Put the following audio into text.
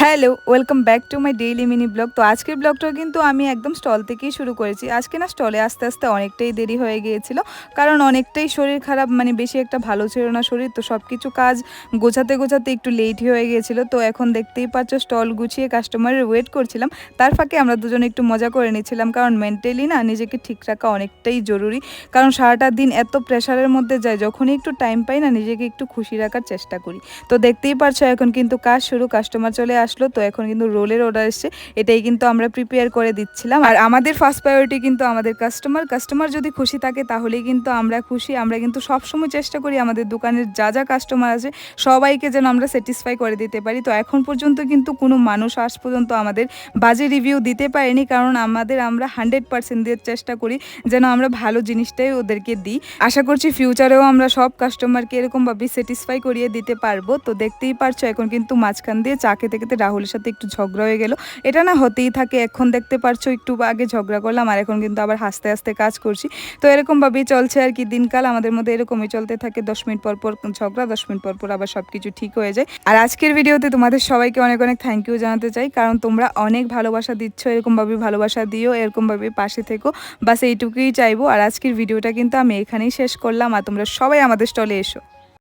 Hello, welcome back to my daily mini blog. তো আজকের ব্লগটাও কিন্তু আমি একদম স্টল থেকেই শুরু করেছি। আজকে না স্টলে আসতে আসতে অনেকটাই দেরি হয়ে গিয়েছিল, কারণ অনেকটাই শরীর খারাপ, মানে বেশি একটা ভালো ছিল না শরীর। তো সব কিছু কাজ গোছাতে গোছাতে একটু লেটই হয়ে গিয়েছিল। তো এখন দেখতেই পাচ্ছ স্টল গুছিয়ে কাস্টমারের ওয়েট করছিলাম। তার ফাঁকে আমরা দুজনে একটু মজা করে নিচ্ছিলাম, কারণ মেন্টালি না নিজেকে ঠিক রাখা অনেকটাই জরুরি। কারণ সারাটা দিন এত প্রেশারের মধ্যে যায়, যখনই একটু টাইম পাই না নিজেকে একটু খুশি রাখার চেষ্টা করি। তো দেখতেই পারছো এখন কিন্তু কাজ শুরু, কাস্টমার চলে আসলো। তো এখন কিন্তু রোলের অর্ডার এসছে, এটাই কিন্তু আমরা প্রিপেয়ার করে দিচ্ছিলাম। আর আমাদের ফার্স্ট প্রায়োরিটি কিন্তু আমাদের কাস্টমার যদি খুশি থাকে তাহলেই কিন্তু আমরা খুশি। আমরা কিন্তু সবসময় চেষ্টা করি আমাদের দোকানের যা যা কাস্টমার আছে সবাইকে যেন আমরা স্যাটিসফাই করে দিতে পারি। তো এখন পর্যন্ত কিন্তু কোনো মানুষ আজ পর্যন্ত আমাদের বাজে রিভিউ দিতে পারেনি, কারণ আমরা 100% দিয়ে চেষ্টা করি যেন আমরা ভালো জিনিসটাই ওদেরকে দিই। আশা করছি ফিউচারেও আমরা সব কাস্টমারকে এরকমভাবে স্যাটিসফাই করিয়ে দিতে পারবো। তো দেখতেই পারছো এখন কিন্তু মাঝখান দিয়ে চা খেতে খেতে রাহুলের সাথে একটু ঝগড়া হয়ে গেল। এটা না হতেই থাকে, এখন দেখতে পারছো একটু আগে ঝগড়া করলাম আর এখন কিন্তু আবার হাসতে হাসতে কাজ করছি। তো এরকমভাবেই চলছে আর কি দিনকাল, আমাদের মধ্যে এরকমই চলতে থাকে। 10 মিনিট পর পর ঝগড়া, 10 মিনিট পর পর আবার সব কিছু ঠিক হয়ে যায়। আর আজকের ভিডিওতে তোমাদের সবাইকে অনেক অনেক থ্যাংক ইউ জানাতে চাই, কারণ তোমরা অনেক ভালোবাসা দিচ্ছ, এরকমভাবে ভালোবাসা দিও, এরকমভাবে পাশে থেকো। বাস এইটুকুই চাইবো। আর আজকের ভিডিওটা কিন্তু আমি এখানেই শেষ করলাম, আর তোমরা সবাই আমাদের স্টলে এসো।